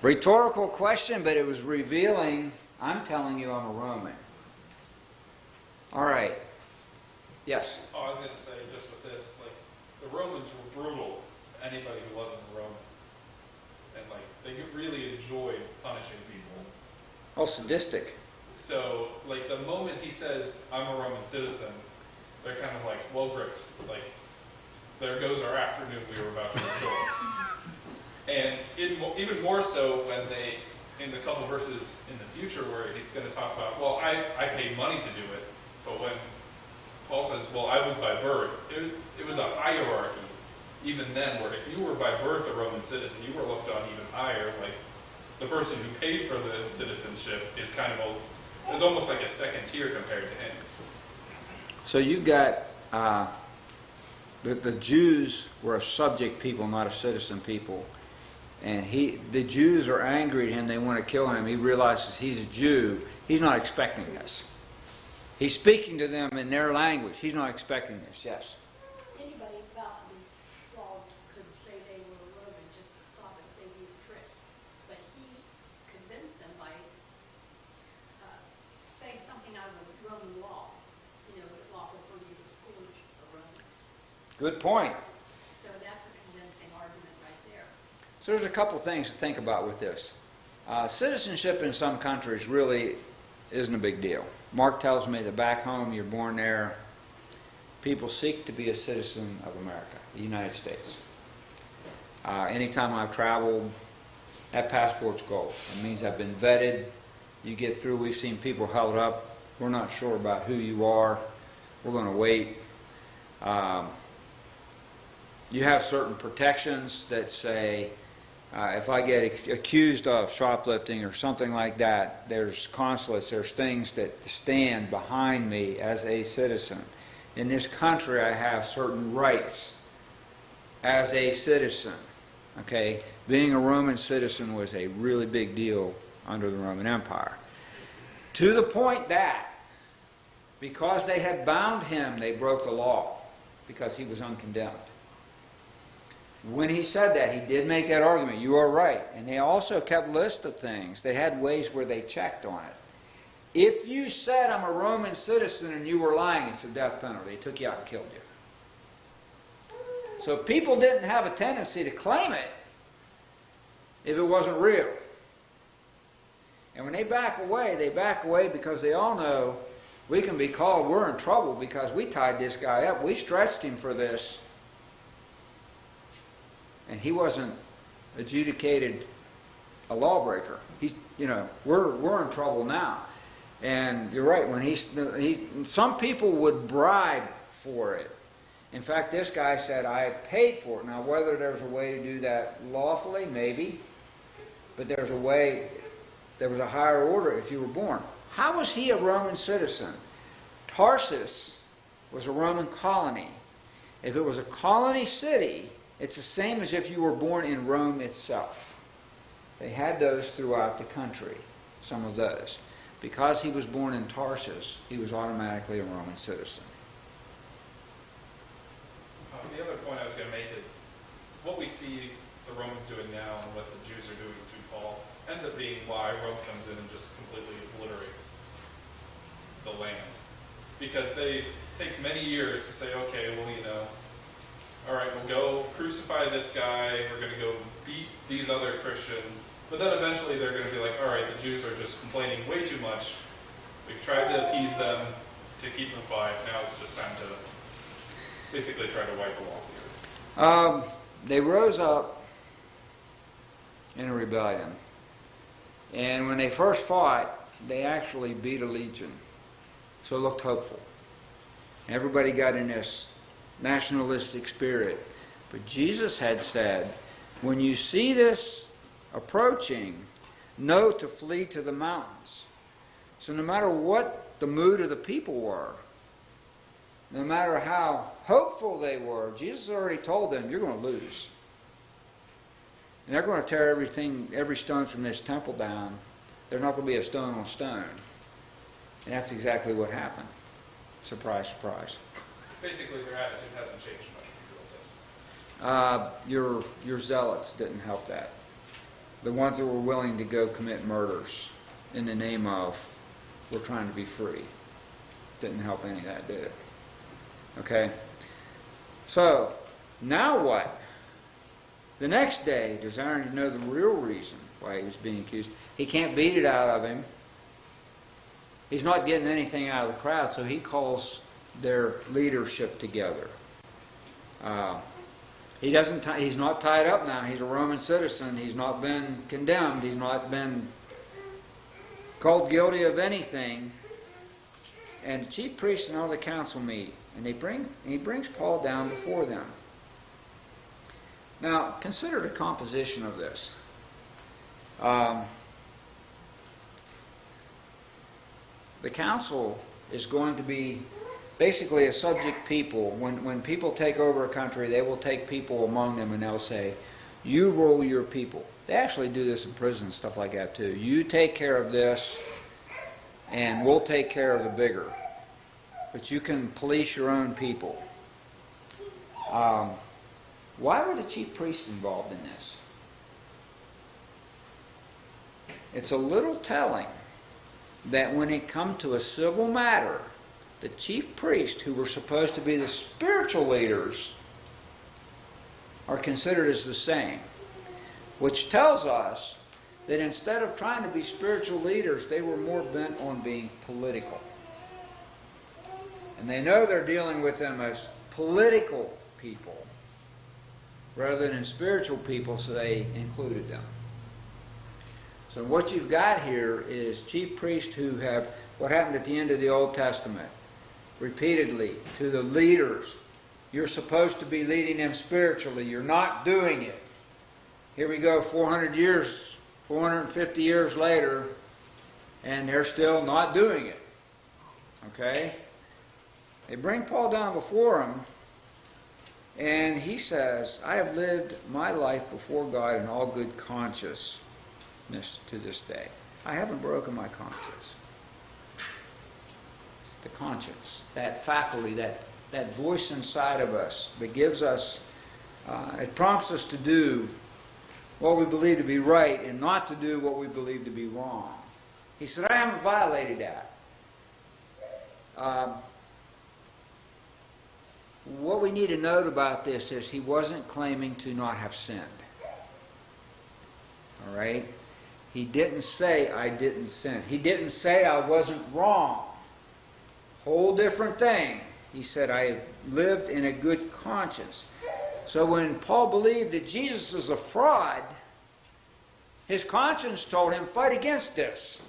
Rhetorical question, but it was revealing. I'm telling you I'm a Roman. All right. Yes? Oh, I was going to say, just with this, like, the Romans were brutal to anybody who wasn't a Roman. And, like, they really enjoyed punishing people. Oh, sadistic. So, like, the moment he says, I'm a Roman citizen, they're kind of like, well gripped. Like, there goes our afternoon we were about to enjoy. And even more so when they, in the couple verses in the future where he's going to talk about, well, I paid money to do it. But when Paul says, well, I was by birth, it was a hierarchy. Even then, where if you were by birth a Roman citizen, you were looked on even higher. Like, the person who paid for the citizenship is kind of almost like a second tier compared to him. So you've got the Jews were a subject people, not a citizen people. And the Jews are angry at him. They want to kill him. He realizes he's a Jew. He's not expecting this. He's speaking to them in their language. He's not expecting this. Yes? Anybody about to be flogged could say they were Roman just to stop it if they knew the trick. But he convinced them by saying something out of the Roman law. You know, is it lawful for you to scourge a Roman? Good point. So that's a convincing argument right there. So there's a couple things to think about with this. Citizenship in some countries really isn't a big deal. Mark tells me that back home, you're born there, people seek to be a citizen of America, the United States. Anytime I've traveled, that passport's gold. It means I've been vetted. You get through, we've seen people held up. We're not sure about who you are. We're going to wait. You have certain protections that say, if I get accused of shoplifting or something like that, there's consulates, there's things that stand behind me as a citizen. In this country, I have certain rights as a citizen. Okay? Being a Roman citizen was a really big deal under the Roman Empire. To the point that, because they had bound him, they broke the law, because he was uncondemned. When he said that, he did make that argument. You are right. And they also kept lists of things. They had ways where they checked on it. If you said, I'm a Roman citizen, and you were lying, it's a death penalty. They took you out and killed you. So people didn't have a tendency to claim it if it wasn't real. And when they back away because they all know we can be called, we're in trouble because we tied this guy up. We stretched him for this. And he wasn't adjudicated a lawbreaker. We're in trouble now. And you're right. When some people would bribe for it. In fact, this guy said, I paid for it. Now, whether there's a way to do that lawfully, maybe. But there's a way. There was a higher order if you were born. How was he a Roman citizen? Tarsus was a Roman colony. If it was a colony city, it's the same as if you were born in Rome itself. They had those throughout the country, some of those. Because he was born in Tarsus, he was automatically a Roman citizen. The other point I was going to make is what we see the Romans doing now and what the Jews are doing through Paul ends up being why Rome comes in and just completely obliterates the land. Because they take many years to say, okay, well, all right, we'll go crucify this guy, we're going to go beat these other Christians, but then eventually they're going to be like, all right, the Jews are just complaining way too much. We've tried to appease them to keep them quiet. Now it's just time to basically try to wipe them off the earth. They rose up in a rebellion. And when they first fought, they actually beat a legion. So it looked hopeful. Everybody got in this nationalistic spirit. But Jesus had said, when you see this approaching, know to flee to the mountains. So no matter what the mood of the people were, no matter how hopeful they were, Jesus already told them, you're going to lose. And they're going to tear every stone from this temple down. There's not going to be a stone on stone. And that's exactly what happened. Surprise, surprise. Basically, their attitude hasn't changed much from your old testament. Your zealots didn't help that. the ones that were willing to go commit murders in the name of, we're trying to be free. Didn't help any of that, did it? Okay? So, now what? The next day, desiring to know the real reason why he was being accused, he can't beat it out of him. He's not getting anything out of the crowd, so he calls their leadership together. He's not tied up now. He's a Roman citizen. He's not been condemned. He's not been called guilty of anything. And the chief priests and all the council meet, and he brings Paul down before them. Now, consider the composition of this. The council is going to be basically a subject people. When people take over a country, they will take people among them and they'll say, you rule your people. They actually do this in prison and stuff like that too. You take care of this and we'll take care of the bigger. But you can police your own people. Why were the chief priests involved in this? It's a little telling that when it come to a civil matter, the chief priests, who were supposed to be the spiritual leaders, are considered as the same. Which tells us that instead of trying to be spiritual leaders, they were more bent on being political. And they know they're dealing with them as political people rather than spiritual people, so they included them. So what you've got here is chief priests who have, what happened at the end of the Old Testament, repeatedly to the leaders. You're supposed to be leading them spiritually. You're not doing it. Here we go 450 years later, and they're still not doing it. Okay? They bring Paul down before him, and he says, I have lived my life before God in all good consciousness to this day. I haven't broken my conscience. The conscience, that faculty, that voice inside of us that gives us, it prompts us to do what we believe to be right and not to do what we believe to be wrong. He said, I haven't violated that. What we need to note about this is he wasn't claiming to not have sinned. All right? He didn't say, I didn't sin. He didn't say, I wasn't wrong. Whole different thing. He said, I have lived in a good conscience. So when Paul believed that Jesus is a fraud, his conscience told him, fight against this.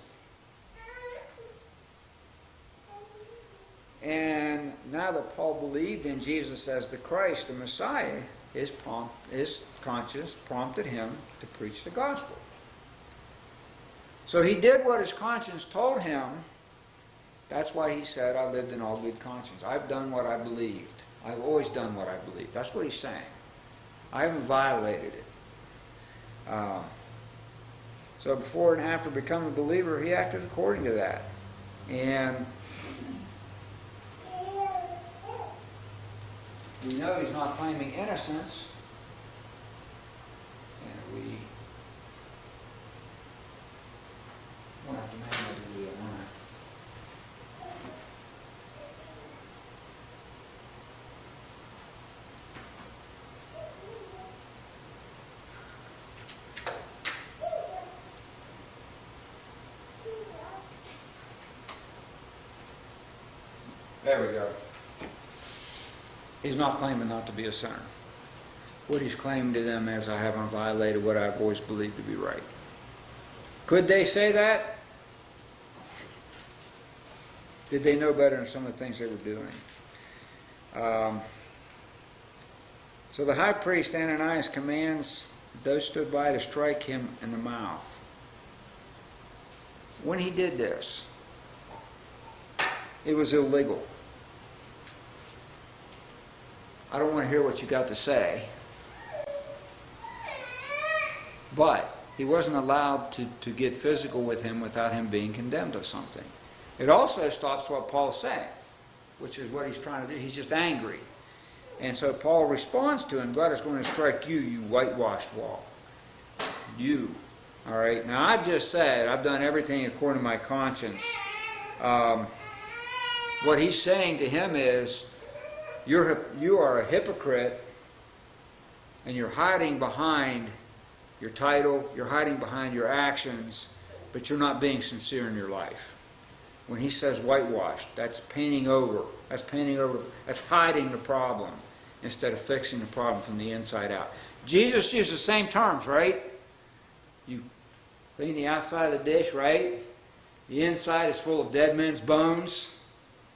And now that Paul believed in Jesus as the Christ, the Messiah, his conscience prompted him to preach the gospel. So he did what his conscience told him. That's why he said, I lived in all good conscience. I've done what I believed. I've always done what I believed. That's what he's saying. I haven't violated it. So before and after becoming a believer, he acted according to that. And we know he's not claiming innocence. And we won't have to manually do that, won't I? There we go. He's not claiming not to be a sinner. What he's claiming to them is, I haven't violated what I've always believed to be right. Could they say that? Did they know better than some of the things they were doing? So the high priest Ananias commands those stood by to strike him in the mouth. When he did this, it was illegal. I don't want to hear what you got to say. But he wasn't allowed to get physical with him without him being condemned of something. It also stops what Paul's saying, which is what he's trying to do. He's just angry. And so Paul responds to him, God is going to strike you, you whitewashed wall. You. All right. Now, I've just said I've done everything according to my conscience. What he's saying to him is, you are a hypocrite, and you're hiding behind your title, you're hiding behind your actions, but you're not being sincere in your life. When he says whitewashed, that's painting over. That's hiding the problem instead of fixing the problem from the inside out. Jesus used the same terms, right? You clean the outside of the dish, right? The inside is full of dead men's bones.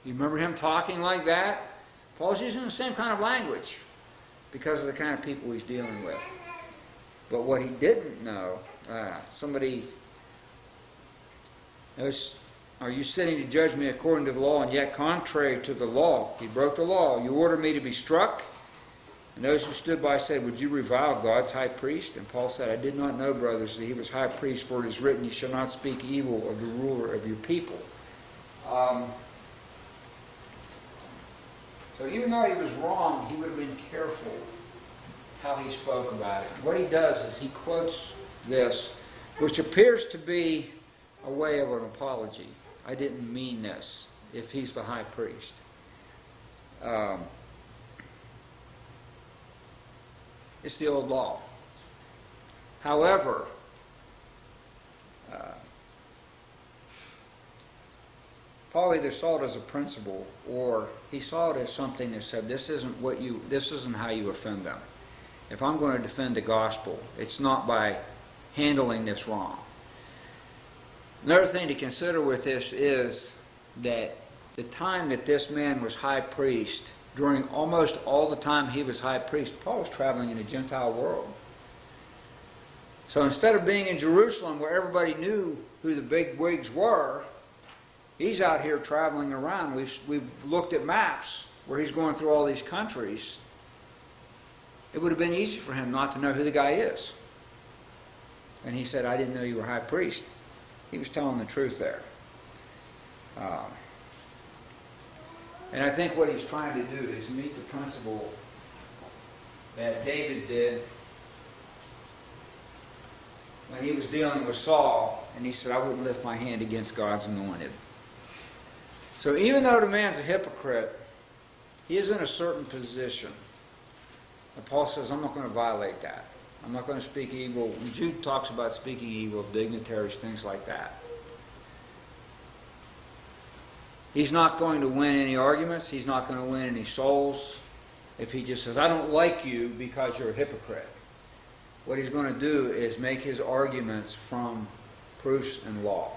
You remember him talking like that? Paul's using the same kind of language because of the kind of people he's dealing with. But what he didn't know, somebody knows, are you sitting to judge me according to the law, and yet contrary to the law? He broke the law. You ordered me to be struck. And those who stood by said, would you revile God's high priest? And Paul said, I did not know, brothers, that he was high priest, for it is written, you shall not speak evil of the ruler of your people. So even though he was wrong, he would have been careful how he spoke about it. What he does is he quotes this, which appears to be a way of an apology. I didn't mean this, if he's the high priest. It's the old law. However, Paul either saw it as a principle, or he saw it as something that said, this isn't how you offend them. If I'm going to defend the gospel, it's not by handling this wrong. Another thing to consider with this is that the time that this man was high priest, during almost all the time he was high priest, Paul was traveling in a Gentile world. So instead of being in Jerusalem where everybody knew who the big wigs were, he's out here traveling around. We've looked at maps where he's going through all these countries. It would have been easy for him not to know who the guy is. And he said, I didn't know you were high priest. He was telling the truth there. And I think what he's trying to do is meet the principle that David did when he was dealing with Saul, and he said, I wouldn't lift my hand against God's anointed. So even though the man's a hypocrite, he is in a certain position. And Paul says, I'm not going to violate that. I'm not going to speak evil. When Jude talks about speaking evil of dignitaries, things like that. He's not going to win any arguments. He's not going to win any souls if he just says, I don't like you because you're a hypocrite. What he's going to do is make his arguments from proofs and law.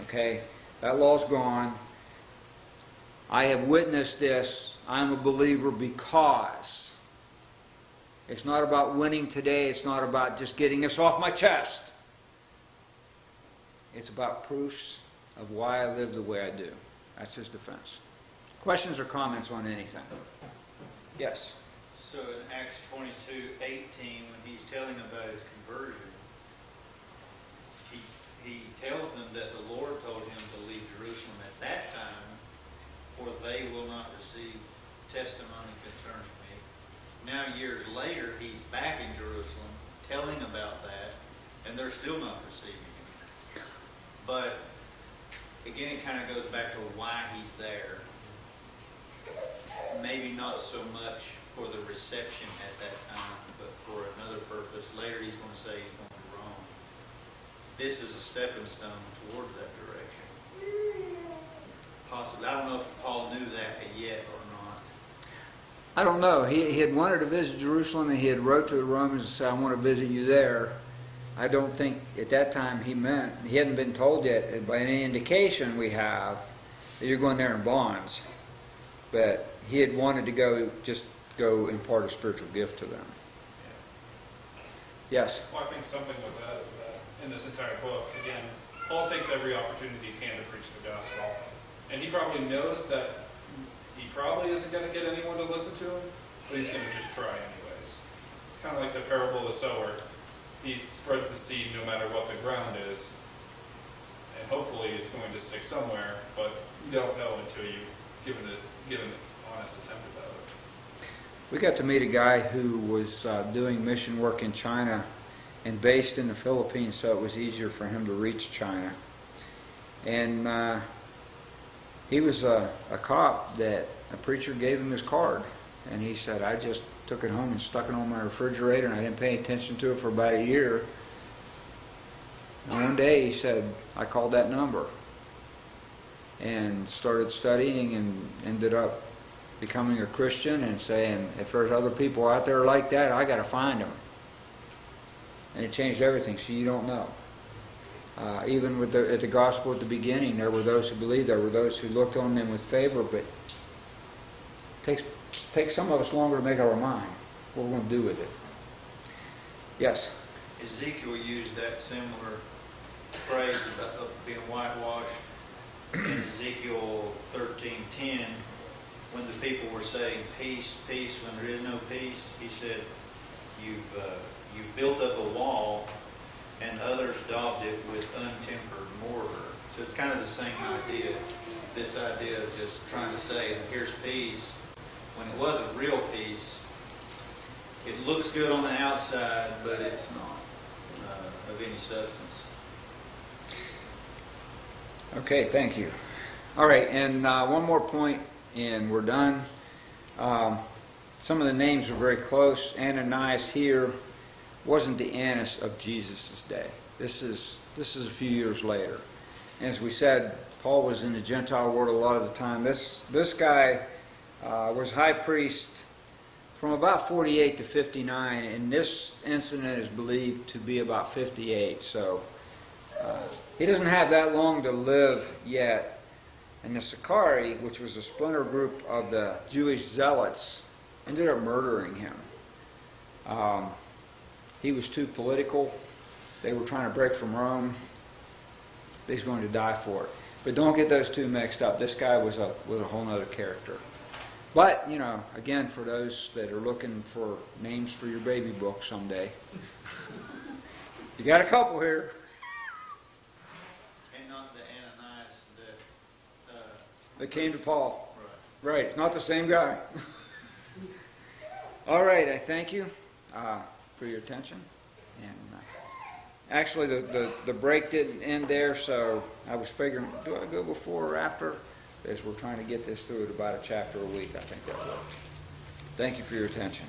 Okay? That law's gone. I have witnessed this. I'm a believer because. It's not about winning today. It's not about just getting this off my chest. It's about proofs of why I live the way I do. That's his defense. Questions or comments on anything? Yes? So in Acts 22:18, when he's telling about his conversion, he tells them that the Lord told him to leave Jerusalem at that time, for they will not receive testimony concerning me. Now years later, he's back in Jerusalem telling about that, and they're still not receiving him. But again, it kind of goes back to why he's there. Maybe not so much for the reception at that time, but for another purpose. Later he's going to say he's going to Rome. This is a stepping stone towards that direction. Possibly. I don't know if Paul knew that yet or not. I don't know. He had wanted to visit Jerusalem, and he had wrote to the Romans and said, I want to visit you there. I don't think at that time he hadn't been told yet, by any indication we have, that you're going there in bonds. But he had wanted to go impart a spiritual gift to them. Yes? Well, I think something with that is that in this entire book, again, Paul takes every opportunity he can to preach the gospel. And he probably knows that he probably isn't going to get anyone to listen to him, but he's going to just try anyways. It's kind of like the parable of the sower. He spreads the seed no matter what the ground is, and hopefully it's going to stick somewhere, but you don't know until you give an honest attempt at that. We got to meet a guy who was doing mission work in China, and based in the Philippines, so it was easier for him to reach China. And he was a cop that a preacher gave him his card, and he said, I just took it home and stuck it on my refrigerator, and I didn't pay attention to it for about a year. And one day he said, I called that number and started studying and ended up becoming a Christian and saying, if there's other people out there like that, I got to find them. And it changed everything, so you don't know. Even with at the gospel at the beginning, there were those who believed, there were those who looked on them with favor, but it takes some of us longer to make our mind what we're going to do with it. Yes? Ezekiel used that similar phrase about being whitewashed in Ezekiel 13:10, when the people were saying peace, peace, when there is no peace. He said, you've built up a wall and others daubed it with untempered mortar. So it's kind of the same idea, this idea of just trying to say, here's peace, when it wasn't real peace. It looks good on the outside, but it's not of any substance. Okay, thank you. All right, and one more point, and we're done. Some of the names are very close. Ananias here wasn't the Annas of Jesus' day. This is a few years later. And as we said, Paul was in the Gentile world a lot of the time. This guy was high priest from about 48 to 59, and this incident is believed to be about 58. So he doesn't have that long to live yet. And the Sicarii, which was a splinter group of the Jewish zealots, ended up murdering him. He was too political. They were trying to break from Rome. He's going to die for it. But don't get those two mixed up. This guy was a whole other character. But, you know, again, for those that are looking for names for your baby book someday, you got a couple here. And not the Ananias That came to Paul. right. Right, it's not the same guy. All right, I thank you for your attention. And actually, the break didn't end there, so I was figuring, do I go before or after? As we're trying to get this through at about a chapter a week, I think that works. Thank you for your attention.